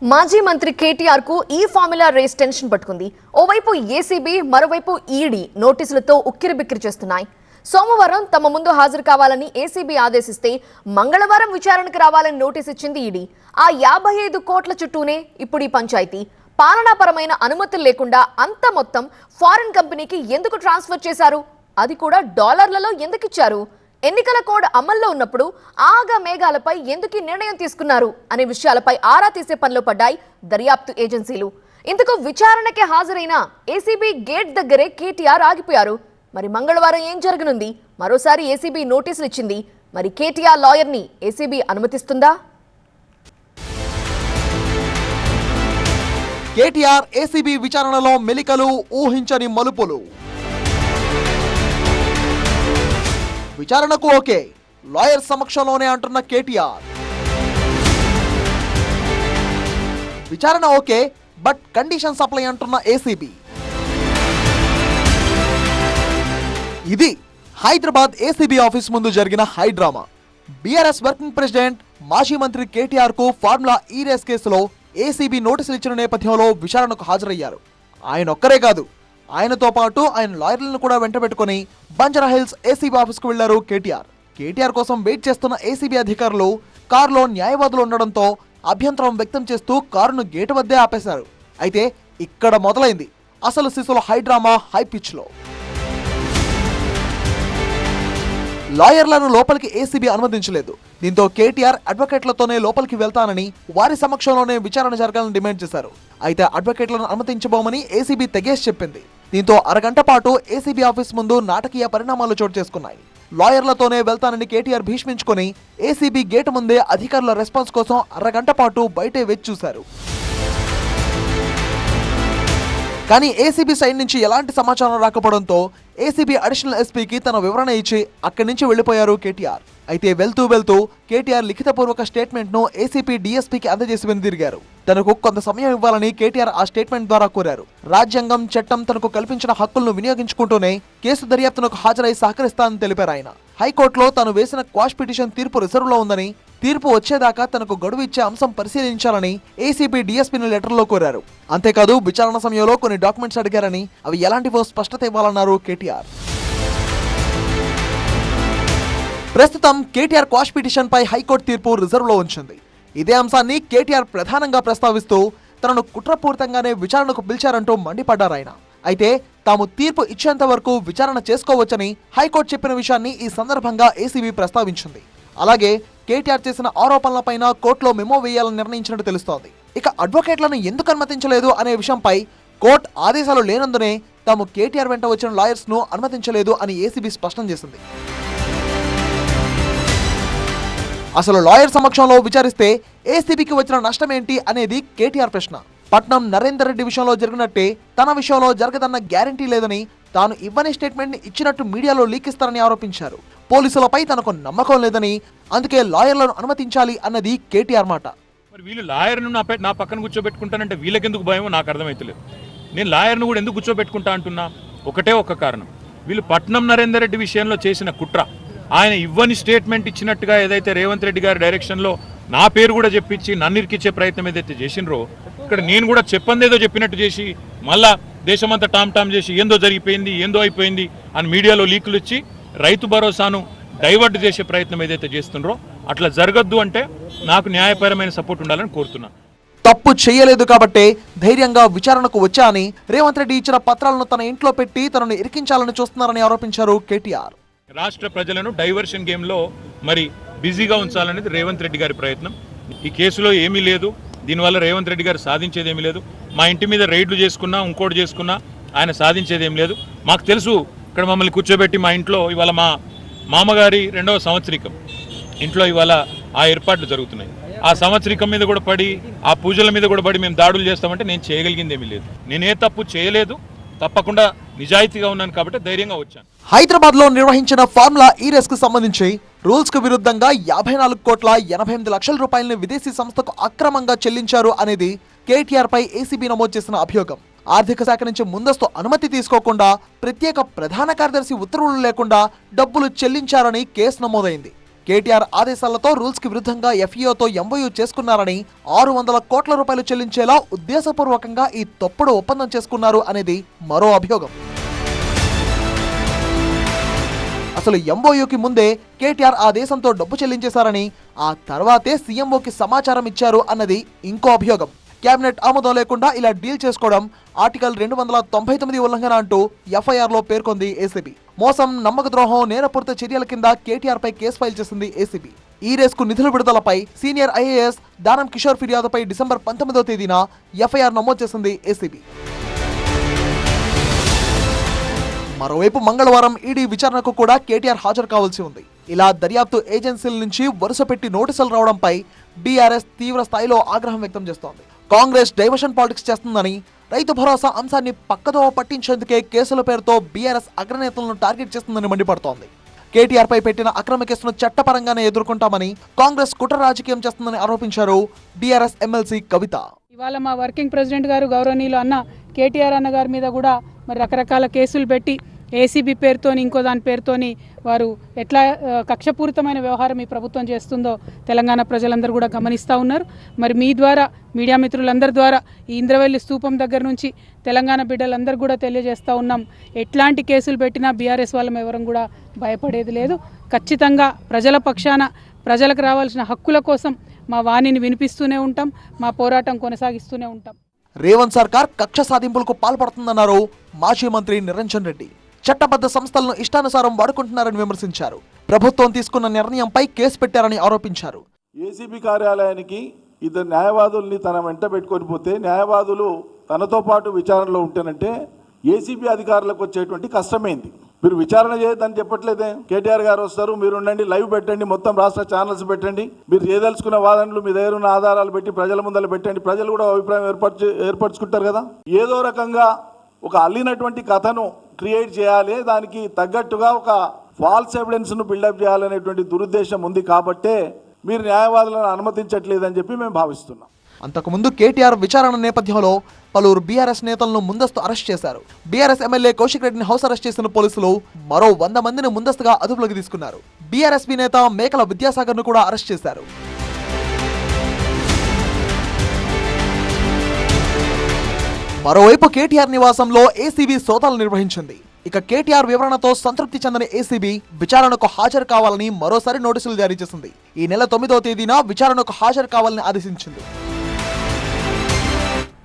మాజీ మంత్రి కేటీఆర్ కు ఈ ఫార్ములా రేస్ టెన్షన్ పట్టుకుంది. ఓవైపు ఏసీబీ, మరోవైపు ఈడీ నోటీసులతో ఉక్కిరిబిక్కిరి చేస్తున్నాయి. సోమవారం తమ ముందు హాజరు కావాలని ఏసీబీ ఆదేశిస్తే మంగళవారం విచారణకు రావాలని నోటీస్ ఇచ్చింది ఈడీ. ఆ 55 కోట్ల చుట్టూనే ఇప్పుడు ఈ పంచాయతీ. పాలనాపరమైన అనుమతులు లేకుండా అంత మొత్తం ఫారిన్ కంపెనీకి ఎందుకు ట్రాన్స్ఫర్ చేశారు? అది కూడా డాలర్లలో ఎందుకు ఇచ్చారు? ఎన్నికల కోడ్ అమల్లో ఉన్నప్పుడు ఆగా మేఘాలపై ఎందుకు నిర్ణయం తీసుకున్నారు అనే విషయాలపై ఆరా తీసే పనిలో పడ్డాయి దర్యాప్తు ఏజెన్సీలు. ఇందుకు విచారణకే హాజరైన ఏసీబీ గేట్ దగ్గరే కేటీఆర్ ఆగిపోయారు. మరి మంగళవారం ఏం జరగనుంది? మరోసారి ఏసీబీ నోటీసులు ఇచ్చింది. మరి కేటీఆర్ లాయర్ని ఏసీబీ అనుమతిస్తుందా? కేటీఆర్ ఏసీబీ విచారణలో మెలికలు, ఊహించని మలుపులు. విచారణకు ఓకే, లాయర్ సమక్షంలోనే అంటున్న కేటీఆర్. విచారణ ఓకే, బట్ కండిషన్స్ అప్లై అంటున్న ఏసీబీ. ఇది హైదరాబాద్ ఏసీబీ ఆఫీస్ ముందు జరిగిన high drama. BRS working president, మాజీ మంత్రి కేటీఆర్ కు ఫార్ములా ఈ రేస్ కేసులో ఏసీబీ నోటీసులు ఇచ్చిన నేపథ్యంలో విచారణకు హాజరయ్యారు. ఆయన ఒక్కరే కాదు, ఆయనతో పాటు ఆయన లాయర్లను కూడా వెంటబెట్టుకుని బంజారాహిల్స్ ఏసీబీ ఆఫీస్కు వెళ్లారు కేటీఆర్. కేటీఆర్ కోసం వెయిట్ చేస్తున్న ఏసీబీ అధికారులు కారులో న్యాయవాదులు ఉండడంతో అభ్యంతరం వ్యక్తం చేస్తూ కారును గేటు వద్దే ఆపేశారు. అయితే ఇక్కడ మొదలైంది అసలు సిసుల హైడ్రామా హై పిచ్ లో. లాయర్లను లోపలికి ఏసీబీ అనుమతించలేదు. దీంతో కేటీఆర్ అడ్వకేట్లతోనే లోపలికి వెళ్తానని, వారి సమక్షంలోనే విచారణ జరగాలని డిమాండ్ చేశారు. అయితే అడ్వకేట్లను అనుమతించబోమని ఏసీబీ తెగేసి చెప్పింది. దీంతో అరగంట పాటు ఏసీబీ ఆఫీస్ ముందు నాటకీయ పరిణామాలు చోటు చేసుకున్నాయి. లాయర్లతోనే వెళ్తానని కేటీఆర్ భీష్మించుకుని ఏసీబీ గేటు ముందే అధికారుల రెస్పాన్స్ కోసం అరగంట పాటు బయటే వేచి చూశారు. కానీ ఏసీబీ సైడ్ నుంచి ఎలాంటి సమాచారం రాకపోవడంతో ఏసీబీ అడిషనల్ ఎస్పీకి తన వివరణ ఇచ్చి అక్కడి నుంచి వెళ్లిపోయారు కేటీఆర్. అయితే వెళ్తూ కేటీఆర్ లిఖితపూర్వక స్టేట్మెంట్ ను ఏసీపీ డీఎస్పీకి అందజేసి వెనుదిరిగారు. తనకు కొంత సమయం ఇవ్వాలని కేటీఆర్ ఆ స్టేట్మెంట్ ద్వారా కోరారు. రాజ్యాంగం, చట్టం తనకు కల్పించిన హక్కులను వినియోగించుకుంటూనే కేసు దర్యాప్తునకు హాజరై సహకరిస్తానని తెలిపారు ఆయన. హైకోర్టులో తాను వేసిన క్వాష్ పిటిషన్ తీర్పు రిజర్వ్ లో ఉందని, తీర్పు వచ్చేదాకా తనకు గడువు ఇచ్చే అంశం పరిశీలించాలని ఏసీపీ డీఎస్పీని లెటర్లో కోరారు. అంతేకాదు విచారణ సమయంలో కొన్ని డాక్యుమెంట్స్ అడిగారని, అవి ఎలాంటివో స్పష్టత ఇవ్వాలన్నారు కేటీఆర్. ప్రస్తుతం కేటీఆర్ క్వాష్ పిటిషన్ పై హైకోర్టు తీర్పు రిజర్వ్ లో ఉంచింది. ఇదే అంశాన్ని కేటీఆర్ ప్రధానంగా ప్రస్తావిస్తూ తనను కుట్రపూరితంగానే విచారణకు పిలిచారంటూ మండిపడ్డారు ఆయన. అయితే తాము తీర్పు ఇచ్చేంత వరకు విచారణ చేసుకోవచ్చని హైకోర్టు చెప్పిన విషయాన్ని ఈ సందర్భంగా ఏసీబీ ప్రస్తావించింది. అలాగే కేటీఆర్ చేసిన ఆరోపణలపైన కోర్టులో మెమో వేయాలని నిర్ణయించినట్టు తెలుస్తోంది. ఇక అడ్వకేట్లను ఎందుకు అనుమతించలేదు అనే విషయంపై కోర్టు ఆదేశాలు లేనందునే తాము కేటీఆర్ వెంట వచ్చిన లాయర్స్ ను అనుమతించలేదు అని ఏసీబీ స్పష్టం చేసింది. అసలు లాయర్ సమక్షంలో విచారిస్తే ఏసీబీకి వచ్చిన నష్టమేంటి అనేది కేటీఆర్ ప్రశ్న. పట్నం నరేందర్ రెడ్డి విషయంలో జరిగినట్టే తన విషయంలో జరగదన్న గ్యారంటీ లేదని, తాను ఇవ్వని స్టేట్మెంట్ ని ఇచ్చినట్టు మీడియాలో లీక్ ఇస్తారని ఆరోపించారు. పోలీసులపై తనకు నమ్మకం లేదని, అందుకే లాయర్లను అనుమతించాలి అన్నది కేటీఆర్ మాట. మరి వీళ్ళు లాయర్ను నా పక్కన కూర్చోబెట్టుకుంటానంటే వీళ్ళకెందుకు భయమో నాకు అర్థమవుతలేదు. నేను లాయర్ను కూడా ఎందుకు కూర్చోబెట్టుకుంటా అంటున్నా? ఒకటే ఒక కారణం, వీళ్ళు పట్నం నరేందర్ రెడ్డి విషయంలో చేసిన కుట్ర. ఆయన ఇవ్వని స్టేట్మెంట్ ఇచ్చినట్టుగా ఏదైతే రేవంత్ రెడ్డి గారి డైరెక్షన్లో నా పేరు కూడా చెప్పించి నన్ను ఇరికిచ్చే ప్రయత్నం ఏదైతే చేసినరో, ఇక్కడ నేను కూడా చెప్పందేదో చెప్పినట్టు చేసి మళ్ళా దేశమంతా టామ్ చేసి ఏందో జరిగిపోయింది, ఏందో అయిపోయింది అని మీడియాలో లీకులు ఇచ్చి రైతు భరోసాను డైవర్ట్ చేసే ప్రయత్నం ఏదైతే చేస్తున్నారో అట్లా జరగద్దు. అంటే నాకు న్యాయపరమైన సపోర్ట్ ఉండాలని కోరుతున్నాను. తప్పు చేయలేదు కాబట్టే ధైర్యంగా విచారణకు వచ్చా అని, రేవంత్ రెడ్డి ఇచ్చిన పత్రాలను తన ఇంట్లో పెట్టి తనను ఇరికించాలని చూస్తున్నారని ఆరోపించారు కేటీఆర్. రాష్ట్ర ప్రజలను డైవర్షన్ గేమ్లో మరి బిజీగా ఉంచాలనేది రేవంత్ రెడ్డి గారి ప్రయత్నం. ఈ కేసులో ఏమీ లేదు, దీనివల్ల రేవంత్ రెడ్డి గారు సాధించేది ఏమీ లేదు. మా ఇంటి మీద రైడ్లు చేసుకున్నా, ఇంకోటి చేసుకున్నా ఆయన సాధించేది ఏం లేదు. మాకు తెలుసు, ఇక్కడ మమ్మల్ని కూర్చోబెట్టి మా ఇంట్లో ఇవాళ మా మామగారి 2వ సంవత్సరికం ఇంట్లో ఇవాళ ఆ ఏర్పాట్లు జరుగుతున్నాయి. ఆ సంవత్సరికం మీద కూడా పడి, ఆ పూజల మీద కూడా పడి మేము దాడులు చేస్తామంటే నేను చేయగలిగింది ఏమీ లేదు. నేనే తప్పు చేయలేదు, తప్పకుండా నిజాయితీగా ఉన్నాను కాబట్టి ధైర్యంగా వచ్చాను. హైదరాబాద్ లో నిర్వహించిన ఫార్ములా ఈ రేస్ కు సంబంధించి రూల్స్ కు విరుద్ధంగా 54,88,00,000 రూపాయలని విదేశీ సంస్థకు అక్రమంగా చెల్లించారు అనేది కేటీఆర్ పై ఏసీబీ నమోదు చేసిన అభియోగం. ఆర్థిక శాఖ నుంచి ముందస్తు అనుమతి తీసుకోకుండా, ప్రత్యేక ప్రధాన కార్యదర్శి ఉత్తర్వులు లేకుండా డబ్బులు చెల్లించారని కేసు నమోదైంది. కేటీఆర్ ఆదేశాలతో రూల్స్ కి విరుద్ధంగా ఎఫ్ఈఓతో ఎంఓయూ చేసుకున్నారని 600 కోట్ల రూపాయలు చెల్లించేలా ఉద్దేశపూర్వకంగా ఈ తప్పుడు ఒప్పందం చేసుకున్నారు అనేది మరో అభియోగం. అసలు ఎంఓయూకి ముందే కేటీఆర్ ఆ దేశంతో డబ్బు చెల్లించేశారని, ఆ తర్వాతే సీఎంఓకి సమాచారం ఇచ్చారు అన్నది ఇంకో అభియోగం. కేబినెట్ ఆమోదం లేకుండా ఇలా డీల్ చేసుకోవడం ఆర్టికల్ 299 ఉల్లంఘన అంటూ ఎఫ్ఐఆర్ లో పేర్కొంది ఏసీబీ. మోసం, నమ్మక ద్రోహం, నేరపూరిత చర్యల కింద కేటీఆర్ పై కేసు ఫైల్ చేసింది ఏసీబీ. ఈ రేస్కు నిధుల విడుదలపై సీనియర్ ఐఏఎస్ దానం కిషోర్ ఫిర్యాదుపై డిసెంబర్ 19వ తేదీన ఎఫ్ఐఆర్ నమోదు చేసింది ఏసీబీ. మరోవైపు మంగళవారం ఈడీ విచారణకు కూడా కేటీఆర్ హాజరు కావాల్సి ఉంది. ఇలా దర్యాప్తు ఏజెన్సీల నుంచి వరుస పెట్టి నోటీసులు రావడంపై బీఆర్ఎస్ తీవ్ర స్థాయిలో ఆగ్రహం వ్యక్తం చేస్తోంది. కాంగ్రెస్ డైవర్షన్ పాలిటిక్స్ చేస్తుందని, రైతు భరోసా అంశాన్ని పక్కదో పట్టించేందుకే కేసుల పేరుతో బీఆర్ఎస్ అగ్రనేతలను టార్గెట్ చేస్తుందని మండిపడుతోంది. కేటీఆర్ పై పెట్టిన అక్రమ కేసును చట్టపరంగానే ఎదుర్కొంటామని, కాంగ్రెస్ కుట్ర రాజకీయం చేస్తుందని ఆరోపించారు బీఆర్ఎస్ ఎమ్మెల్సీ కవిత. ఇవాళ మా వర్కింగ్ ప్రెసిడెంట్ గారు గౌరవనీయులు అన్న కేటీఆర్ అన్న గారి మీద కూడా మరి రకరకాల కేసులు పెట్టి ఏసీబీ పేరుతోని ఇంకో దాని పేరుతోని వారు ఎట్లా కక్షపూరితమైన వ్యవహారం ఈ ప్రభుత్వం చేస్తుందో తెలంగాణ ప్రజలందరూ కూడా గమనిస్తూ ఉన్నారు. మరి మీ ద్వారా, మీడియా మిత్రులందరి ద్వారా ఈ ఇంద్రవెల్లి స్తూపం దగ్గర నుంచి తెలంగాణ బిడ్డలందరూ కూడా తెలియజేస్తూ ఉన్నాం, ఎట్లాంటి కేసులు పెట్టినా బీఆర్ఎస్ వాళ్ళం ఎవరం కూడా భయపడేది లేదు. ఖచ్చితంగా ప్రజల పక్షాన, ప్రజలకు రావాల్సిన హక్కుల కోసం మా వాణిని వినిపిస్తూనే ఉంటాం, మా పోరాటం కొనసాగిస్తూనే ఉంటాం. రేవంత్ సర్కార్ కక్ష సాధింపులకు పాల్పడుతుందన్నారు మాజీ మంత్రి నిరంజన్ రెడ్డి. చట్టబద్ధ సంస్థలను ఇష్టానుసారం వాడుకుంటున్నారని విమర్శించారు. ప్రభుత్వం తీసుకున్న నిర్ణయంపై కేసు పెట్టారని ఆరోపించారు. ఏసీబీ కార్యాలయానికి ఇద్దరు న్యాయవాదుల్ని తన వెంట పెట్టుకొని పోతే, న్యాయవాదులు తనతో పాటు విచారణలో ఉంటేనంటే ఏసీబీ అధికారులకు వచ్చేటువంటి కష్టమైంది. మీరు విచారణ చేయొద్దని చెప్పట్లేదే. కేటీఆర్ గారు వస్తారు, మీరు ఉండండి, లైవ్ పెట్టండి, మొత్తం రాష్ట్ర ఛానల్స్ పెట్టండి, మీరు చేయదలుచుకున్న వాదనలు మీ దగ్గర ఉన్న ఆధారాలు పెట్టి ప్రజల ముందర పెట్టండి, ప్రజలు కూడా అభిప్రాయం ఏర్పరచుకుంటారు కదా. ఏదో రకంగా ఒక అల్లినటువంటి కథను క్రియేట్ చేయాలి, దానికి తగ్గట్టుగా ఒక ఫాల్స్ ఎవిడెన్స్ను బిల్డప్ చేయాలనేటువంటి దురుద్దేశం ఉంది. కాబట్టే మీరు న్యాయవాదులను అనుమతించట్లేదని చెప్పి మేము భావిస్తున్నాం. అంతకుముందు కేటీఆర్ విచారణ నేపథ్యంలో పలువురు బీఆర్ఎస్ నేతలను ముందస్తు అరెస్ట్ చేశారు. బీఆర్ఎస్ ఎమ్మెల్యే కౌశిక్ రెడ్డిని హౌస్ అరెస్ట్ చేసిన పోలీసులు మరో 100 మందిని ముందస్తుగా అదుపులోకి తీసుకున్నారు. బీఆర్ఎస్పీ నేత మేకల విద్యాసాగర్ ను కూడా అరెస్ట్ చేశారు. మరోవైపు కేటీఆర్ నివాసంలో ఏసీబీ సోదాలు నిర్వహించింది. ఇక కేటీఆర్ వివరణతో సంతృప్తి చెందని ఏసీబీ విచారణకు హాజరు కావాలని మరోసారి నోటీసులు జారీ చేసింది. ఈ నెల 9వ తేదీన విచారణకు హాజరు కావాలని ఆదేశించింది.